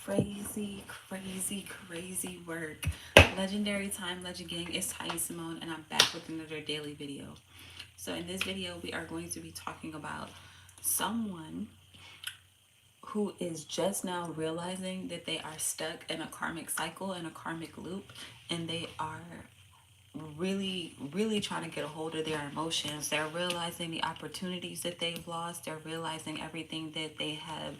Crazy work. Legendary Time, Legend Gang, it's Ty Simone, and I'm back with another daily video. So in this video, we are going to be talking about someone who is just now realizing that they are stuck in a karmic cycle, in a karmic loop, and they are really trying to get a hold of their emotions. They're realizing the opportunities that they've lost. They're realizing everything that they have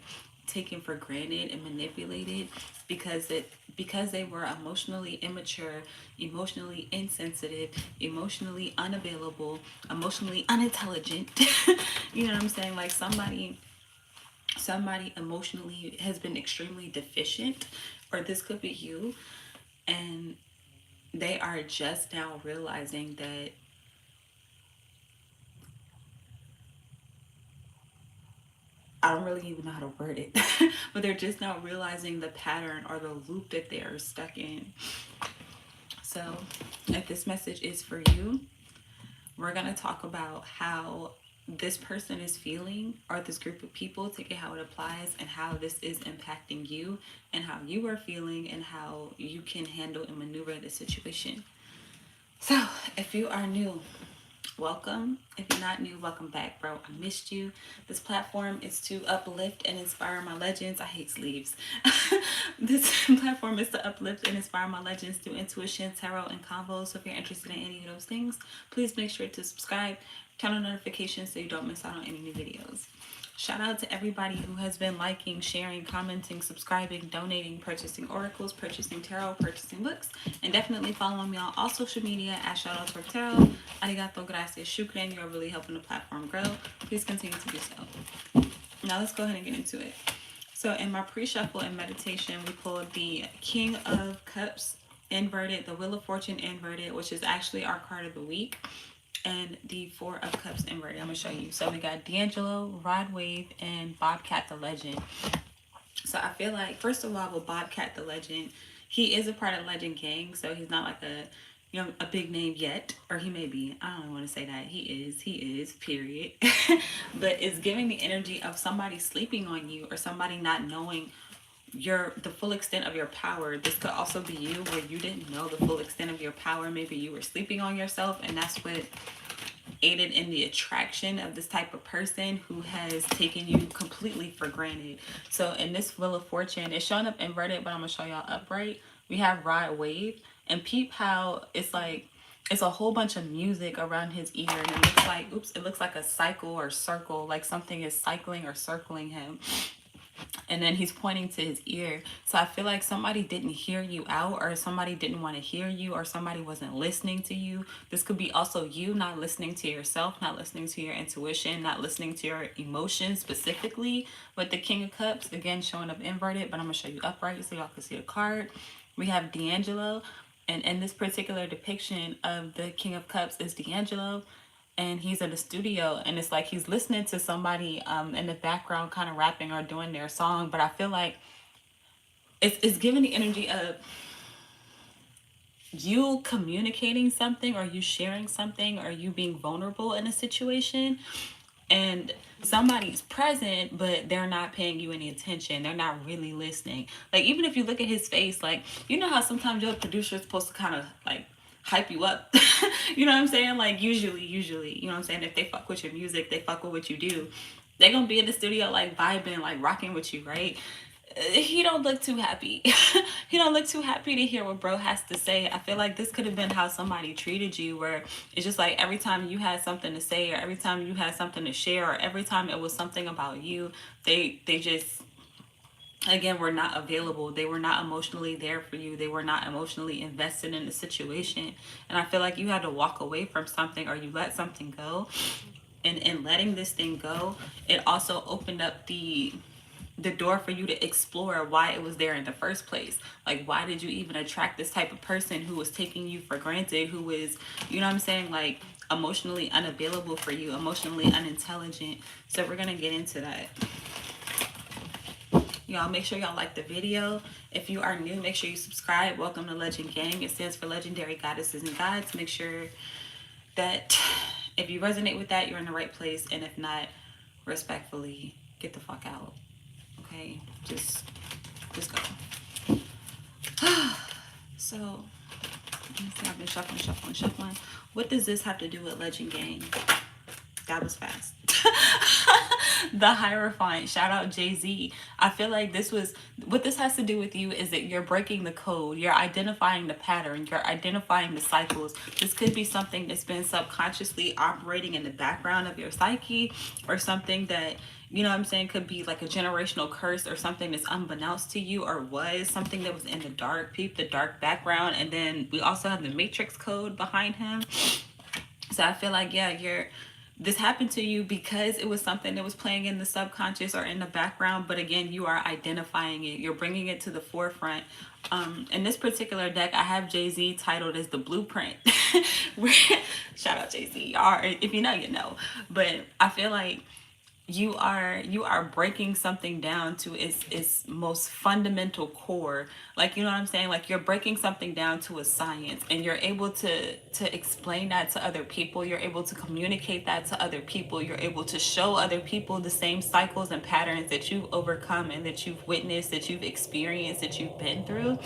taken for granted and manipulated because they were emotionally immature, emotionally insensitive, emotionally unavailable, emotionally unintelligent. You know what I'm saying? Like somebody emotionally has been extremely deficient, or this could be you, and they are just now realizing that I don't really even know how to word it, but they're just now realizing the pattern or the loop that they are stuck in. So, if this message is for you, we're going to talk about how this person is feeling, or this group of people, to get how it applies and how this is impacting you and how you are feeling and how you can handle and maneuver the situation. So, if you are new, welcome. If you're not new, welcome back, bro. I missed you. This platform is to uplift and inspire my legends. I hate sleeves. This platform is to uplift and inspire my legends through intuition, tarot, and convos. So if you're interested in any of those things, please make sure to subscribe, turn on notifications so you don't miss out on any new videos. Shout out to everybody who has been liking, sharing, commenting, subscribing, donating, purchasing oracles, purchasing tarot, purchasing books, and definitely following me on all social media at Shout for Tarot. Arigato, gracias, shukran. You're really helping the platform grow. Please continue to do so. Now let's go ahead and get into it. So in my pre-shuffle and meditation, we pulled the King of Cups inverted, the Wheel of Fortune inverted, which is actually our card of the week, and the Four of Cups inverted. I'm gonna show you. So we got D'Angelo, Rod Wave, and Bobcat the Legend. So I feel like, first of all, with Bobcat the Legend, he is a part of Legend Gang, so he's not like a big name yet, or he may be. I don't want to say that. He is, period. But it's giving the energy of somebody sleeping on you, or somebody not knowing the full extent of your power. This could also be you, where you didn't know the full extent of your power. Maybe you were sleeping on yourself, and that's what aided in the attraction of this type of person who has taken you completely for granted. So in this Wheel of Fortune, it's showing up inverted, but I'm gonna show y'all upright. We have Rod Wave, and peep how it's like it's a whole bunch of music around his ear, and it looks like, it looks like a cycle or circle, like something is cycling or circling him, and then he's pointing to his ear. So I feel like somebody didn't hear you out, or somebody didn't want to hear you, or somebody wasn't listening to you. This could be also you not listening to yourself, not listening to your intuition, not listening to your emotions specifically. With the King of Cups, again, showing up inverted, but I'm going to show you upright so y'all can see the card. We have D'Angelo, and in this particular depiction of the King of Cups is D'Angelo, and he's in the studio, and it's like he's listening to somebody in the background kind of rapping or doing their song. But I feel like it's giving the energy of you communicating something, or you sharing something, or you being vulnerable in a situation, and somebody's present, but they're not paying you any attention. They're not really listening. Like, even if you look at his face, like, you know how sometimes your producer is supposed to kind of like hype you up. You know what I'm saying? Like, usually, you know what I'm saying? If they fuck with your music, they fuck with what you do, they're gonna be in the studio like vibing, like rocking with you, right? He don't look too happy. He don't look too happy to hear what bro has to say. I feel like this could have been how somebody treated you, where it's just like every time you had something to say, or every time you had something to share, or every time it was something about you, they just, again, were not available. They were not emotionally there for you. They were not emotionally invested in the situation. And I feel like you had to walk away from something, or you let something go. And in letting this thing go, it also opened up the door for you to explore why it was there in the first place. Like, why did you even attract this type of person who was taking you for granted, who is, you know what I'm saying, like emotionally unavailable for you, emotionally unintelligent. So we're gonna get into that. Y'all make sure y'all like the video. If you are new, make sure you subscribe. Welcome to Legend Gang. It stands for Legendary Goddesses and Gods. Make sure that if you resonate with that, you're in the right place, and if not, respectfully get the fuck out. Okay, just go. So, let me see, I've been shuffling, shuffling, shuffling. What does this have to do with Legend Gang? That was fast. The Hierophant, shout out Jay-Z. I feel like this was what this has to do with you is that you're breaking the code, you're identifying the pattern, you're identifying the cycles. This could be something that's been subconsciously operating in the background of your psyche, or something that, you know what I'm saying, could be like a generational curse, or something that's unbeknownst to you, or was something that was in the dark. Peep the dark background. And then we also have the matrix code behind him. So I feel like, yeah, this happened to you because it was something that was playing in the subconscious or in the background. But again, you are identifying it. You're bringing it to the forefront. In this particular deck, I have Jay-Z titled as the blueprint. Shout out Jay-Z. If you know, you know. But I feel like you are breaking something down to its most fundamental core. Like, you know what I'm saying, like you're breaking something down to a science, and you're able to explain that to other people. You're able to communicate that to other people. You're able to show other people the same cycles and patterns that you've overcome, and that you've witnessed, that you've experienced, that you've been through,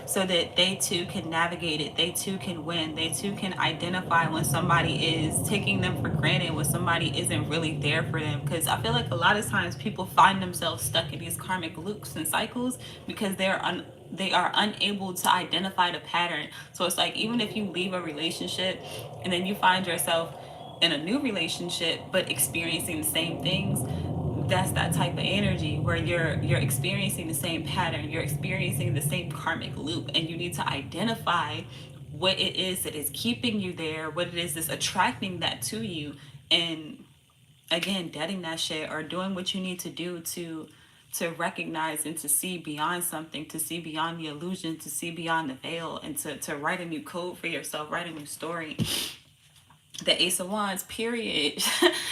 so that they too can navigate it. They too can win. They too can identify when somebody is taking them for granted, when somebody isn't really there for them. Because I feel like a lot of times people find themselves stuck in these karmic loops and cycles because they are unable to identify the pattern. So it's like, even if you leave a relationship and then you find yourself in a new relationship but experiencing the same things, that's that type of energy where you're experiencing the same pattern, you're experiencing the same karmic loop, and you need to identify what it is that is keeping you there, what it is that's attracting that to you, and again, deading that shit, or doing what you need to do to recognize and to see beyond something, to see beyond the illusion, to see beyond the veil, and to write a new code for yourself, write a new story. The Ace of Wands, period.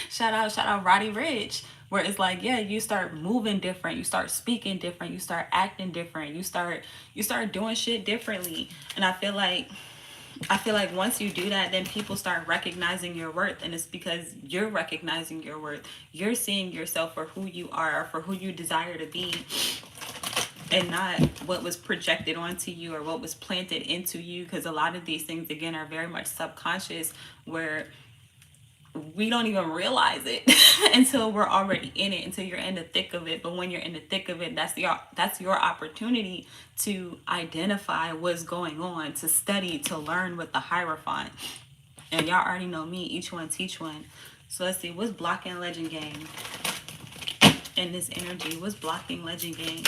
Shout out Roddy Rich, where it's like, yeah, you start moving different, you start speaking different, you start acting different, you start doing shit differently. And I feel like once you do that, then people start recognizing your worth, and it's because you're recognizing your worth. You're seeing yourself for who you are, or for who you desire to be, and not what was projected onto you or what was planted into you. Because a lot of these things, again, are very much subconscious, where we don't even realize it until we're already in it, until you're in the thick of it. But when you're in the thick of it, that's your opportunity to identify what's going on, to study, to learn with the Hierophant. And y'all already know me, each one teach one. So let's see, what's blocking Legend Gang in this energy? What's blocking Legend Gang?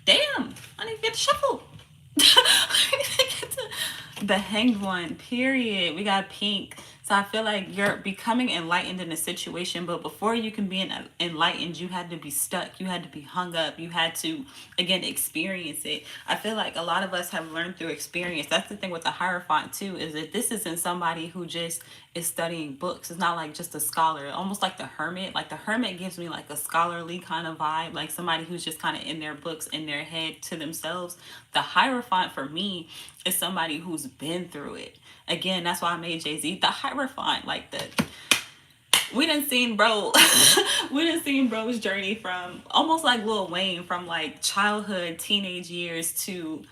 Damn, I didn't get to shuffle. I didn't get to... The Hanged One, period. We got pink. So I feel like you're becoming enlightened in a situation, but before you can be enlightened, you had to be stuck. You had to be hung up. You had to, again, experience it. I feel like a lot of us have learned through experience. That's the thing with the Hierophant too, is that this isn't somebody who just is studying books. It's not like just a scholar, almost like the Hermit. Like the Hermit gives me like a scholarly kind of vibe, like somebody who's just kind of in their books, in their head to themselves. The Hierophant for me is somebody who's been through it. Again, that's why I made Jay-Z the Hierophant. Like we done seen bro, we done seen bro's journey from almost like Lil Wayne, from like childhood, teenage years to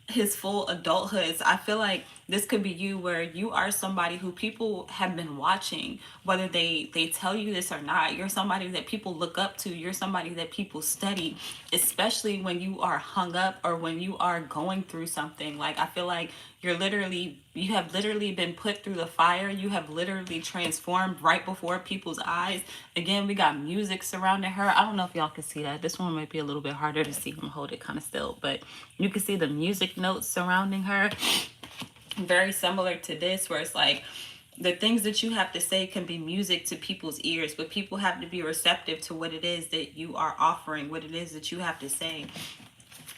his full adulthood. So I feel like this could be you, where you are somebody who people have been watching, whether they tell you this or not. You're somebody that people look up to. You're somebody that people study, especially when you are hung up or when you are going through something. Like, I feel like you have literally been put through the fire. You have literally transformed right before people's eyes. Again, we got music surrounding her. I don't know if y'all can see that. This one might be a little bit harder to see. I'm gonna hold it kind of still, but you can see the music notes surrounding her. Very similar to this, where it's like the things that you have to say can be music to people's ears, but people have to be receptive to what it is that you are offering, what it is that you have to say.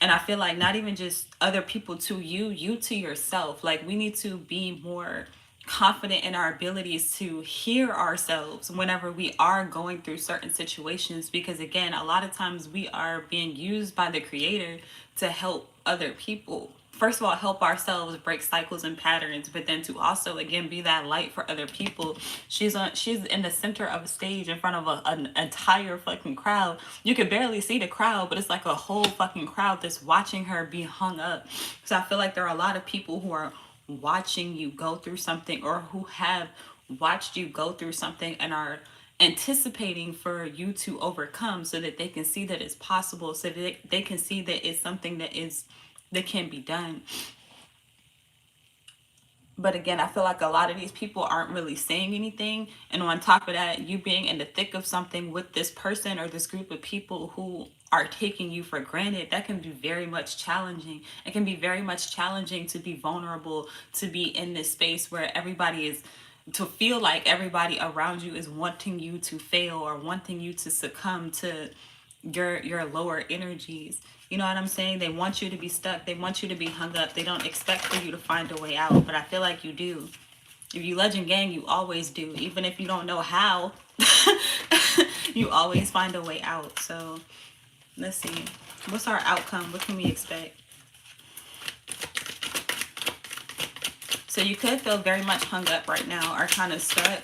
And I feel like not even just other people to you, you to yourself. Like, we need to be more confident in our abilities to hear ourselves whenever we are going through certain situations, because again, a lot of times we are being used by the creator to help other people. First of all, help ourselves break cycles and patterns, but then to also again be that light for other people. She's in the center of a stage in front of an entire fucking crowd. You could barely see the crowd, but it's like a whole fucking crowd that's watching her be hung up. So I feel like there are a lot of people who are watching you go through something, or who have watched you go through something and are anticipating for you to overcome, so that they can see that it's possible, so that they can see that it's something that can be done. But again, I feel like a lot of these people aren't really saying anything. And on top of that, you being in the thick of something with this person or this group of people who are taking you for granted, that can be very much challenging. It can be very much challenging to be vulnerable, to be in this space where everybody is, to feel like everybody around you is wanting you to fail or wanting you to succumb to your lower energies. You know what I'm saying? They want you to be stuck. They want you to be hung up. They don't expect for you to find a way out. But I feel like you do. If you legend gang, you always do. Even if you don't know how, you always find a way out. So let's see. What's our outcome? What can we expect? So you could feel very much hung up right now, or kind of stuck.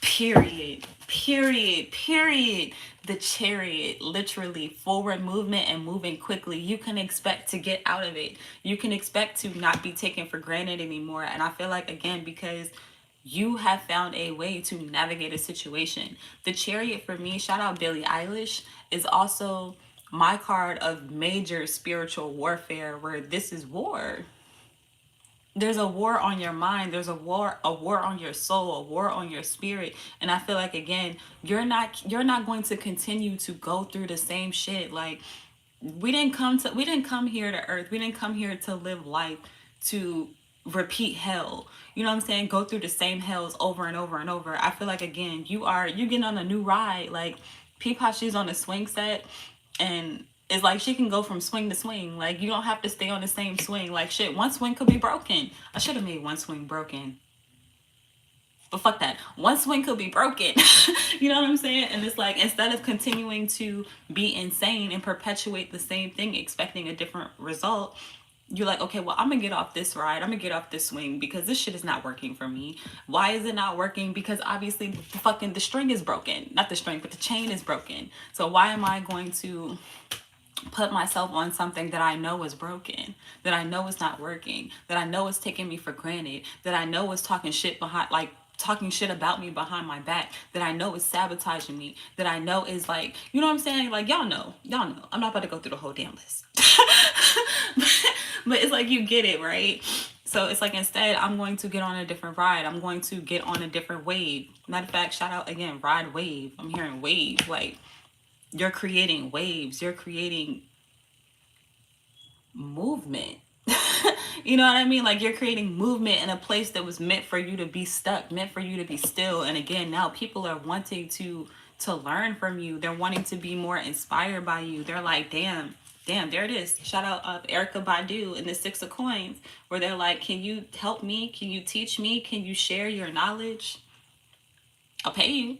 Period. Period. Period. The Chariot, literally forward movement and moving quickly. You can expect to get out of it. You can expect to not be taken for granted anymore. And I feel like, again, because you have found a way to navigate a situation. The Chariot, for me, shout out Billie Eilish, is also my card of major spiritual warfare, where this is war. There's a war on your mind, there's a war on your soul, a war on your spirit. And I feel like, again, you're not going to continue to go through the same shit. Like, we didn't come here to earth, we didn't come here to live life to repeat hell. You know what I'm saying? Go through the same hells over and over and over. I feel like, again, you getting on a new ride. Like, peep how she's on a swing set, and it's like she can go from swing to swing. Like, you don't have to stay on the same swing. Like, shit, one swing could be broken. I should have made one swing broken, but fuck that. One swing could be broken. You know what I'm saying? And it's like, instead of continuing to be insane and perpetuate the same thing expecting a different result, you're like, okay, well, I'm gonna get off this ride, I'm gonna get off this swing, because this shit is not working for me. Why is it not working? Because obviously the string is broken. Not the string, but the chain is broken. So why am I going to put myself on something that I know is broken, that I know is not working, that I know is taking me for granted, that I know is talking shit behind, like talking shit about me behind my back, that I know is sabotaging me, that I know is like, you know what I'm saying? Like, y'all know. I'm not about to go through the whole damn list. But it's like, you get it, right? So it's like, instead, I'm going to get on a different ride. I'm going to get on a different wave. Matter of fact, shout out again, ride wave. I'm hearing wave. Like, you're creating waves. You're creating movement. You know what I mean? Like, you're creating movement in a place that was meant for you to be stuck, meant for you to be still. And again, now people are wanting to learn from you. They're wanting to be more inspired by you. They're like, damn, there it is. Shout out Erica Badu in the Six of Coins, where they're like, can you help me? Can you teach me? Can you share your knowledge? I'll pay you.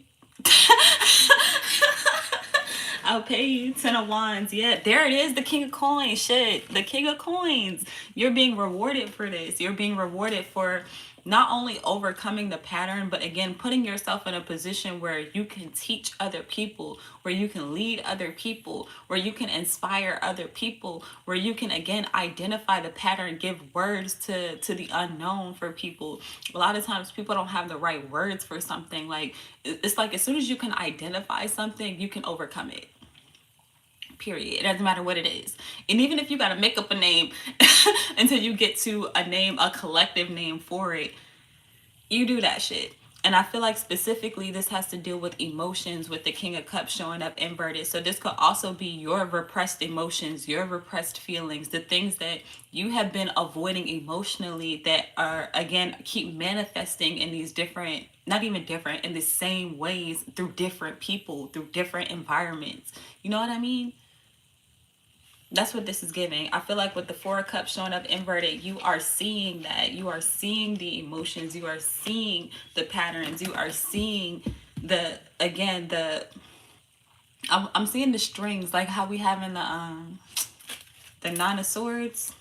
I'll pay you. Ten of Wands. Yeah, there it is. The King of Coins. Shit. The King of Coins. You're being rewarded for this. You're being rewarded for not only overcoming the pattern, but again, putting yourself in a position where you can teach other people, where you can lead other people, where you can inspire other people, where you can, again, identify the pattern, give words to the unknown for people. A lot of times people don't have the right words for something. Like, it's like, as soon as you can identify something, you can overcome it. Period. It doesn't matter what it is. And even if you got to make up a name until you get to a name, a collective name for it, you do that shit. And I feel like specifically this has to deal with emotions, with the King of Cups showing up inverted. So this could also be your repressed emotions, your repressed feelings, the things that you have been avoiding emotionally that are, again, keep manifesting in these different, not even different, in the same ways through different people, through different environments. You know what I mean? That's what this is giving. I feel like with the Four of Cups showing up inverted, you are seeing that. You are seeing the emotions. You are seeing the patterns. You are seeing again, I'm seeing the strings, like how we have in the Nine of Swords.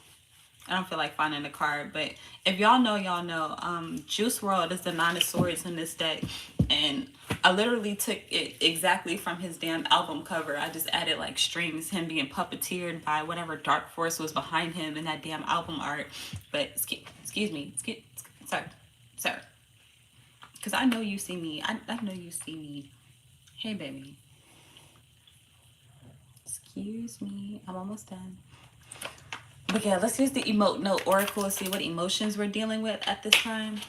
I don't feel like finding the card, but if y'all know, y'all know. Juice World is the Nine of Swords in this deck, and I literally took it exactly from his damn album cover. I just added like strings, him being puppeteered by whatever dark force was behind him in that damn album art. But sir, sir, because I know you see me. I know you see me. Hey, baby. Excuse me. I'm almost done. But yeah, let's use the emote note oracle to see what emotions we're dealing with at this time.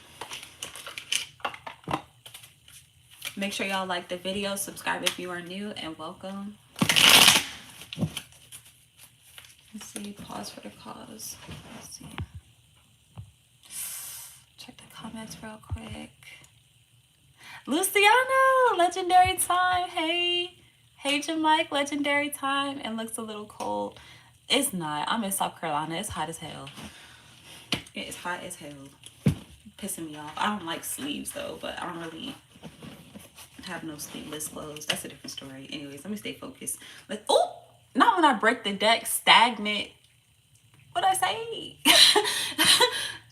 Make sure y'all like the video, subscribe if you are new, and welcome. Let's see, pause for the cause. Let's see. Check the comments real quick. Luciano, legendary time. Hey. Hey, Jamike, legendary time. And looks a little cold. It's not. I'm in South Carolina. It's hot as hell. It is hot as hell. Pissing me off. I don't like sleeves though, but I don't really have no sleeveless clothes. That's a different story. Anyways, let me stay focused. Oh, not when I break the deck. Stagnant. What I say?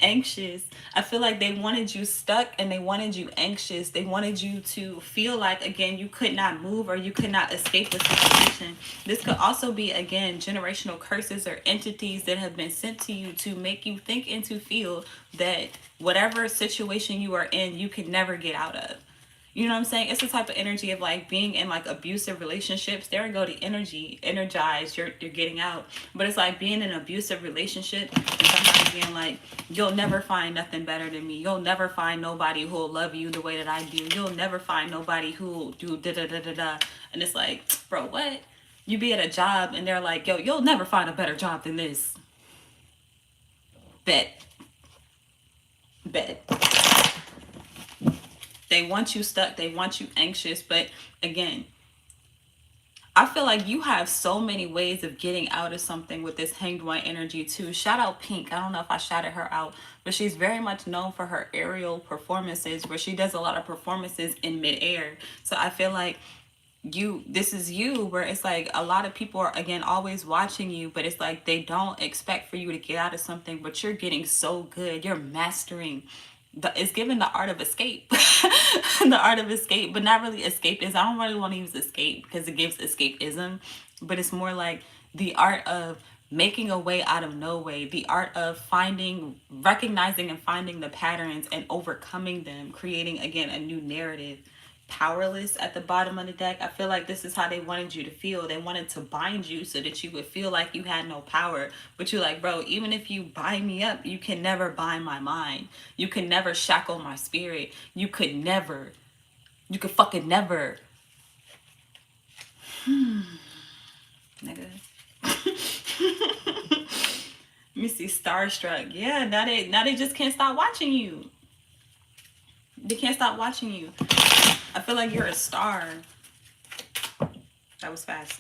Anxious. I feel like they wanted you stuck and they wanted you anxious. They wanted you to feel like, again, you could not move or you could not escape the situation. This could also be, again, generational curses or entities that have been sent to you to make you think and to feel that whatever situation you are in, you can never get out of. You know what I'm saying? It's the type of energy of like being in like abusive relationships. There we go, the energy, energized, you're getting out. But it's like being in an abusive relationship and somebody being like, you'll never find nothing better than me. You'll never find nobody who'll love you the way that I do. You'll never find nobody who'll do da da da da da. And it's like, bro, what? You be at a job and they're like, yo, you'll never find a better job than this. Bet. They want you stuck. They want you anxious. But again, I feel like you have so many ways of getting out of something with this Hanged One energy too. Shout out Pink. I don't know if I shouted her out, but she's very much known for her aerial performances where she does a lot of performances in midair. So I feel like this is you where it's like a lot of people are, again, always watching you, but it's like they don't expect for you to get out of something, but you're getting so good. You're mastering it's given the art of escape. The art of escape, but not really escapism. I don't really want to use escape because it gives escapism, but it's more like the art of making a way out of no way, the art of recognizing and finding the patterns and overcoming them, creating, again, a new narrative. Powerless at the bottom of the deck. I feel like this is how they wanted you to feel. They wanted to bind you so that you would feel like you had no power. But you're like, bro, even if you bind me up, you can never bind my mind. You can never shackle my spirit. You could fucking never. Nigga. Let me see, starstruck. Yeah, now they just can't stop watching you. They can't stop watching you. I feel like you're a star. That was fast.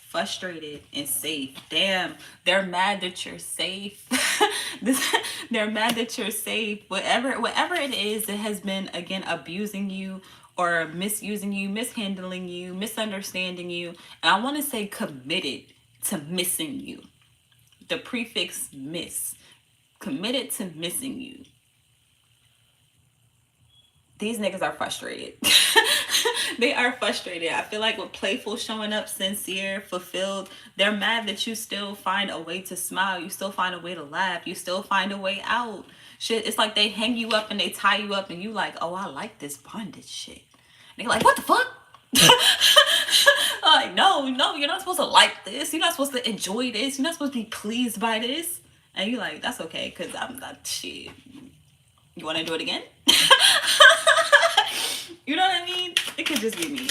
Frustrated and safe. Damn, they're mad that you're safe. They're mad that you're safe. Whatever it is that has been, again, abusing you or misusing you, mishandling you, misunderstanding you. And I want to say committed to missing you. The prefix miss. Committed to missing you. These niggas are frustrated. They are frustrated. I feel like with playful showing up, sincere, fulfilled, they're mad that you still find a way to smile. You still find a way to laugh. You still find a way out. Shit, it's like they hang you up and they tie you up and you like, oh, I like this bondage shit. And they're like, what the fuck? Like, no, you're not supposed to like this. You're not supposed to enjoy this. You're not supposed to be pleased by this. And you're like, that's okay, because I'm not shit. You want to do it again? You know what I mean? It could just be me.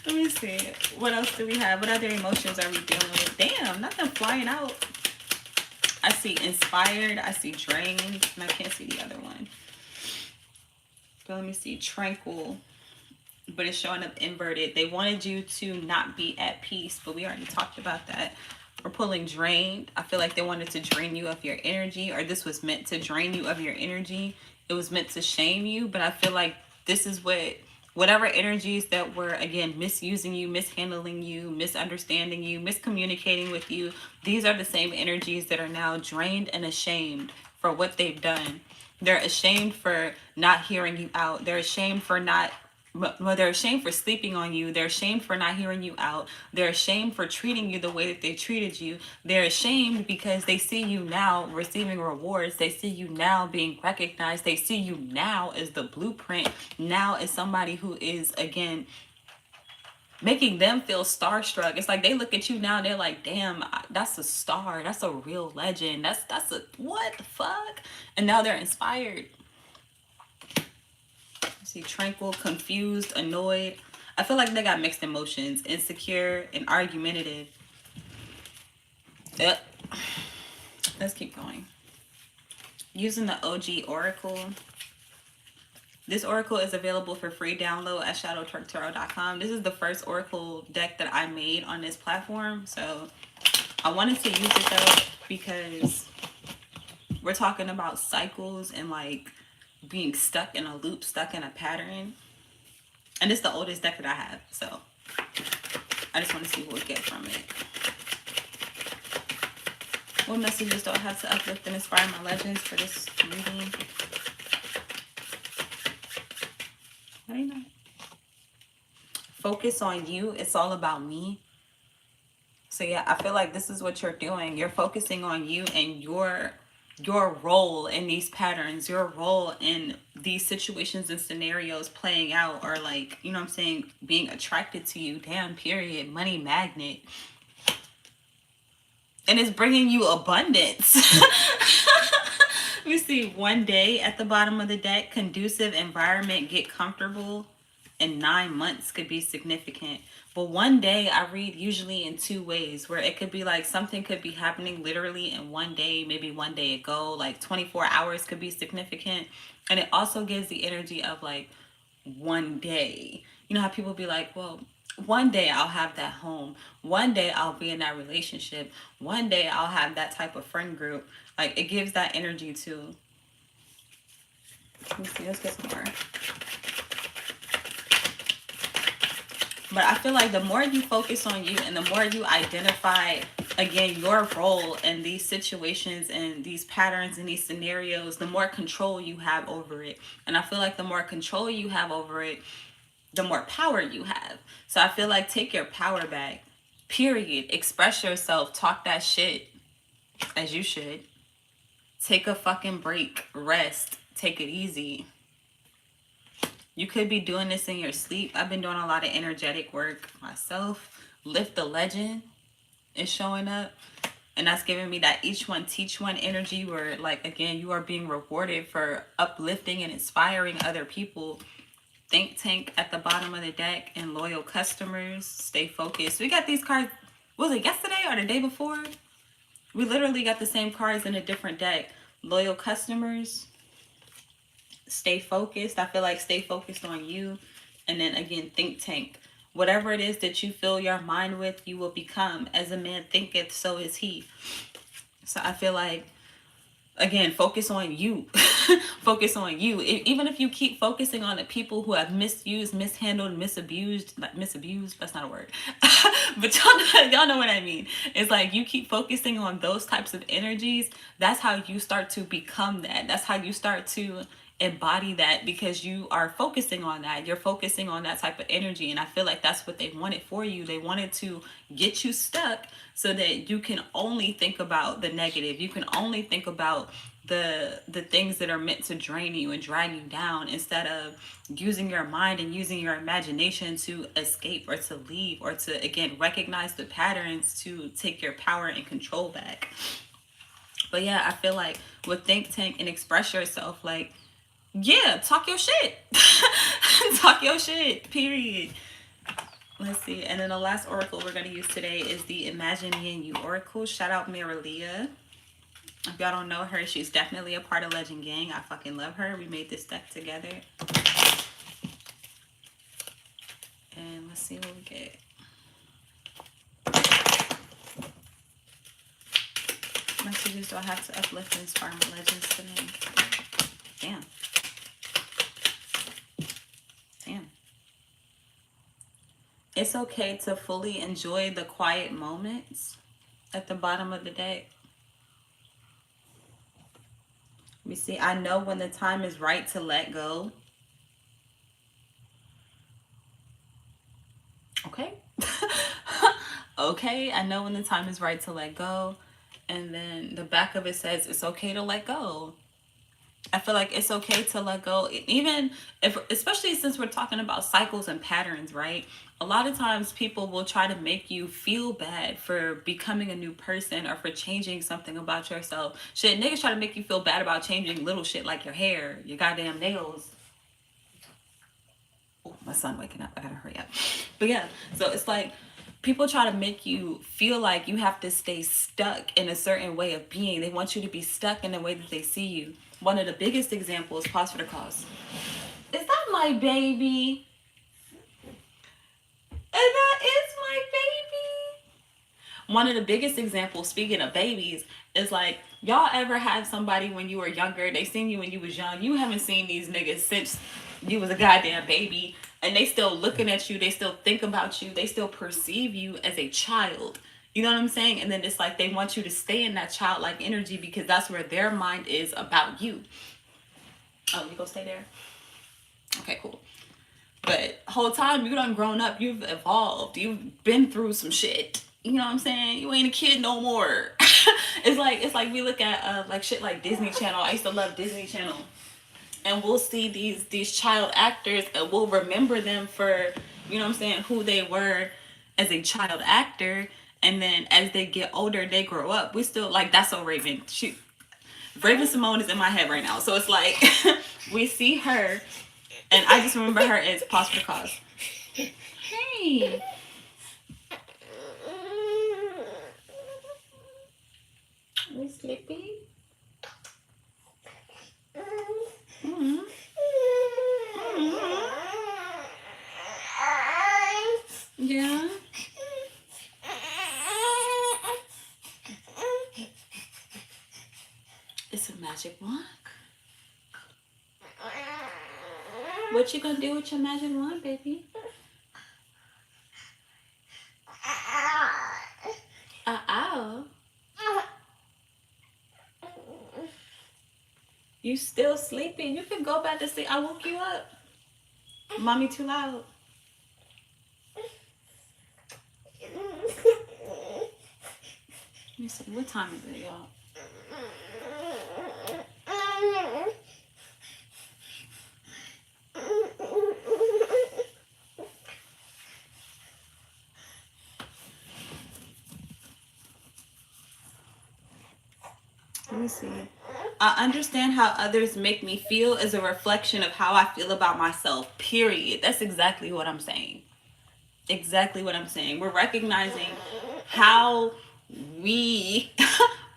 Let me see. What else do we have? What other emotions are we dealing with? Damn, nothing flying out. I see inspired. I see drained. And I can't see the other one. But let me see. Tranquil. but it's showing up inverted. They wanted you to not be at peace, but we already talked about that. We're pulling drained. I feel like they wanted to drain you of your energy, or this was meant to drain you of your energy. It was meant to shame you, but I feel like this is whatever energies that were, again, misusing you, mishandling you, misunderstanding you, miscommunicating with you, these are the same energies that are now drained and ashamed for what they've done. They're ashamed for not hearing you out. They're ashamed for not, well, they're ashamed for sleeping on you. They're ashamed for not hearing you out. They're ashamed for treating you the way that they treated you. They're ashamed because they see you now receiving rewards. They see you now being recognized. They see you now as the blueprint, now as somebody who is, again, making them feel starstruck. It's like they look at you now and they're like, damn, that's a star. That's a real legend. That's a, what the fuck? And now they're inspired. See, tranquil, confused, annoyed. I feel like they got mixed emotions, insecure and argumentative. Yep. Let's keep going. Using the OG Oracle. This Oracle is available for free download at shadowtrucktarot.com. This is the first Oracle deck that I made on this platform. So I wanted to use it though because we're talking about cycles and like being stuck in a loop, stuck in a pattern. And it's the oldest deck that I have. So I just want to see what we get from it. What messages do I have to uplift and inspire my legends for this reading? I don't know. Focus on you. It's all about me. So yeah, I feel like this is what you're doing. You're focusing on you and your role in these patterns, your role in these situations and scenarios playing out, or like, you know what I'm saying, being attracted to you. Damn, period. Money magnet. And it's bringing you abundance. We see one day at the bottom of the deck, conducive environment, get comfortable, and 9 months could be significant. But one day I read usually in two ways, where it could be like something could be happening literally in one day, maybe one day ago, like 24 hours could be significant. And it also gives the energy of like one day. You know how people be like, well, one day I'll have that home. One day I'll be in that relationship. One day I'll have that type of friend group. Like, it gives that energy too. Let me see, let's get some more. But I feel like the more you focus on you and the more you identify, again, your role in these situations and these patterns and these scenarios, the more control you have over it. And I feel like the more control you have over it, the more power you have. So I feel like take your power back. Period. Express yourself. Talk that shit as you should. Take a fucking break. Rest. Take it easy. You could be doing this in your sleep. I've been doing a lot of energetic work myself. Lift the legend is showing up. And that's giving me that each one teach one energy where, like, again, you are being rewarded for uplifting and inspiring other people. Think tank at the bottom of the deck and loyal customers. Stay focused. We got these cards, was it yesterday or the day before? We literally got the same cards in a different deck. Loyal customers. Stay focused. I feel like stay focused on you. And then again, think tank. Whatever it is that you fill your mind with, you will become. As a man thinketh, so is he. So I feel like, again, focus on you. Focus on you. Even if you keep focusing on the people who have misused, mishandled, misabused, like misabused, that's not a word. But y'all know what I mean. It's like you keep focusing on those types of energies. That's how you start to become that. That's how you start to embody that, because you are focusing on that. You're focusing on that type of energy. And I feel like that's what they wanted for you. They wanted to get you stuck so that you can only think about the negative. You can only think about the things that are meant to drain you and drag you down, instead of using your mind and using your imagination to escape or to leave, or to, again, recognize the patterns to take your power and control back. But yeah, I feel like with think tank and express yourself, like, yeah, talk your shit. Talk your shit, period. Let's see. And then the last oracle we're going to use today is the Imagine Me and You Oracle. Shout out Miralia. If y'all don't know her, she's definitely a part of Legend Gang. I fucking love her. We made this deck together. Let's see what we get. Messages do I have to uplift and inspire my legends today? Damn. Damn. It's okay to fully enjoy the quiet moments at the bottom of the deck. We see, I know when the time is right to let go. Okay. Okay, I know when the time is right to let go. And then the back of it says it's okay to let go. I feel like it's okay to let go, even if, especially since we're talking about cycles and patterns, right? A lot of times people will try to make you feel bad for becoming a new person or for changing something about yourself. Shit, niggas try to make you feel bad about changing little shit like your hair, your goddamn nails. Oh, my son waking up. I gotta hurry up. But yeah, so it's like people try to make you feel like you have to stay stuck in a certain way of being. They want you to be stuck in the way that they see you. One of the biggest examples, pause for the cause. Is that my baby? And that is my baby. One of the biggest examples, speaking of babies, is like, y'all ever had somebody when you were younger, they seen you when you was young, you haven't seen these niggas since you was a goddamn baby, and they still looking at you, they still think about you, they still perceive you as a child. You know what I'm saying? And then it's like they want you to stay in that childlike energy because that's where their mind is about you. Oh, you gonna stay there? Okay, cool. But whole time you done grown up, you've evolved, you've been through some shit. You know what I'm saying? You ain't a kid no more. It's like we look at like shit like Disney Channel. I used to love Disney Channel. And we'll see these child actors and we'll remember them for, you know what I'm saying, who they were as a child actor. And then as they get older, they grow up. We still like, that's so Raven. Raven Simone is in my head right now. So it's like we see her and I just remember her as pause for the cause. Hey. Are you sleepy? Mm-hmm. Mm-hmm. Yeah. It's a magic wand. What you gonna do with your magic wand, baby? Ow. You still sleeping? You can go back to sleep. I woke you up. Mommy too loud. Let me see. What time is it, y'all? Let me see. I understand how others make me feel is a reflection of how I feel about myself, period. That's exactly what I'm saying. Exactly what I'm saying. We're recognizing how we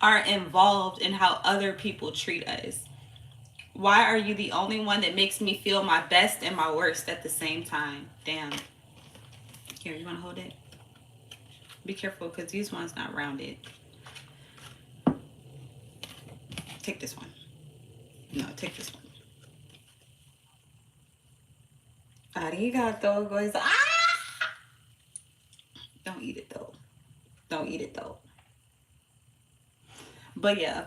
are involved in how other people treat us. Why are you the only one that makes me feel my best and my worst at the same time? Damn. Here, you want to hold it? Be careful because these ones not rounded. Take this one. No, take this one. Arigato, guys. Ah! Don't eat it though. Don't eat it though. But yeah.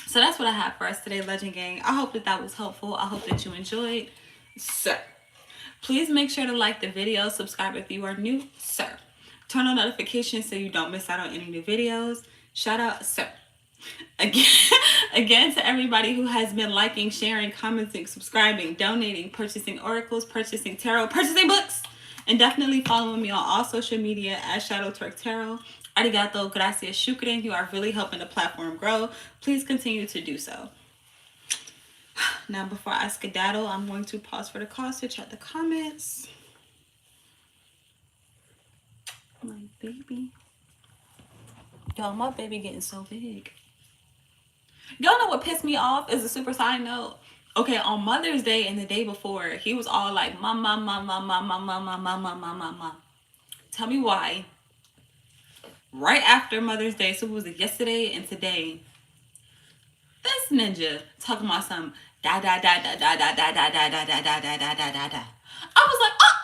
So that's what I have for us today, Legend Gang. I hope that was helpful. I hope that you enjoyed. Sir, please make sure to like the video, subscribe if you are new, sir. Turn on notifications so you don't miss out on any new videos. Shout out, sir. Again to everybody who has been liking, sharing, commenting, subscribing, donating, purchasing oracles, purchasing tarot, purchasing books, and definitely following me on all social media at Shadow Twerk Tarot. Arigato, gracias, shukran. You are really helping the platform grow. Please continue to do so. Now, before I skedaddle, I'm going to pause for the cause to check the comments. My baby. Y'all, my baby getting so big. Y'all know what pissed me off as a super side note? Okay, on Mother's Day and the day before, he was all like, mama, mama, mama, mama, mama, mama, mama. Tell me why. Right after Mother's Day, so it was yesterday and today, this ninja talking about some da da da da da da da da da da da da da da da da da. I was like, oh,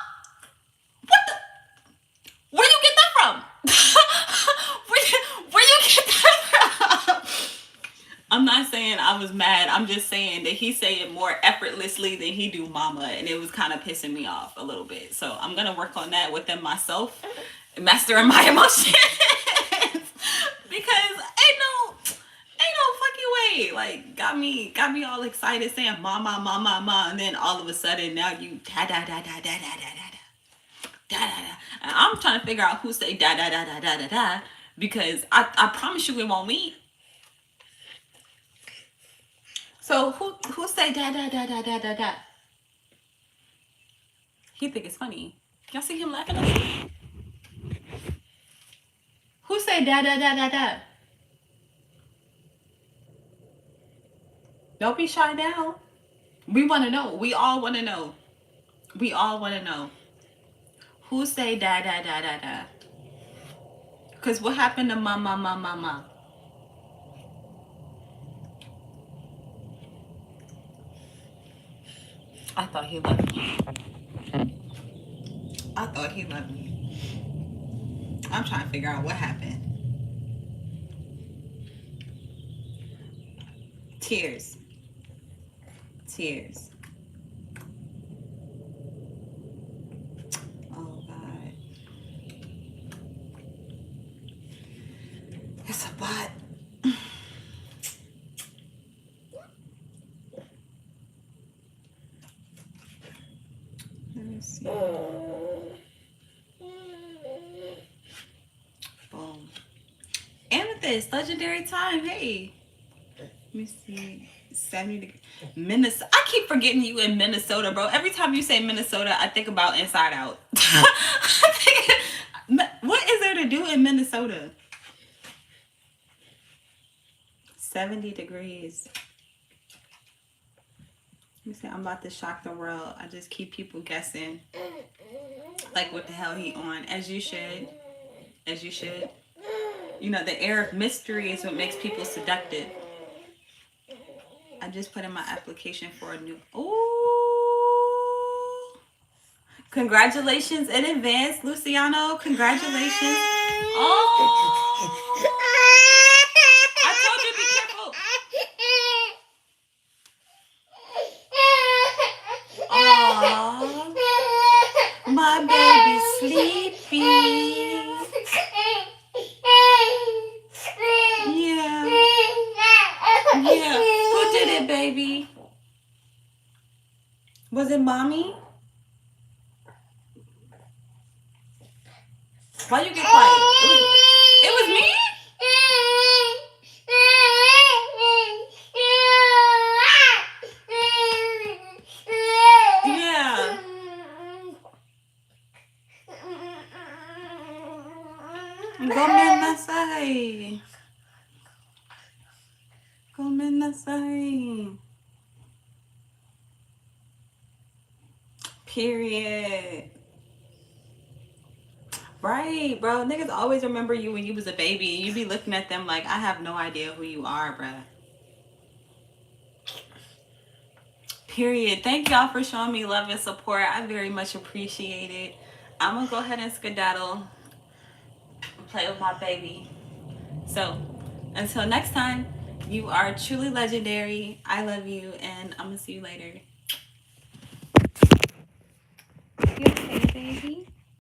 what the? Where you get that from? where you get that from? I'm not saying I was mad. I'm just saying that he say it more effortlessly than he do mama, and it was kind of pissing me off a little bit. So I'm gonna work on that within myself, mastering my emotions, because ain't no fucking way. Like got me all excited saying mama, mama, mama, and then all of a sudden now you da da da da da da da da da da da. And I'm trying to figure out who say da da da da da da da, because I promise you it won't me. So who say da da da da da da da? He think it's funny. Y'all see him laughing at me? Who say da da da da da? Don't be shy now. We want to know. We all want to know. We all want to know. Who say da da da da da? Cause what happened to mama mama mama? I thought he loved me. I thought he loved me. I'm trying to figure out what happened. Tears. Tears. Oh God. It's a lot. Let me see. Boom. Amethyst, legendary time. Hey. Let me see. 70 degrees. Minnesota. I keep forgetting you in Minnesota, bro. Every time you say Minnesota, I think about Inside Out. What is there to do in Minnesota? 70 degrees. Let me see. I'm about to shock the world. I just keep people guessing. Like what the hell he on. As you should. As you should. You know, the air of mystery is what makes people seductive. I just put in my application for a new. Ooh. Congratulations in advance, Luciano. Congratulations. Oh. I told you be careful. Aww. My baby's sleepy. Yeah. Yeah. Who did it, baby? Was it mommy? Why you get quiet? It was me? Yeah. Gomennasai. Gomennasai. Period. Right, bro. Niggas always remember you when you was a baby, and you be looking at them like, I have no idea who you are, bruh. Period. Thank y'all for showing me love and support. I very much appreciate it. I'm gonna go ahead and skedaddle and play with my baby. So, until next time, you are truly legendary. I love you, and I'm gonna see you later. You okay, baby?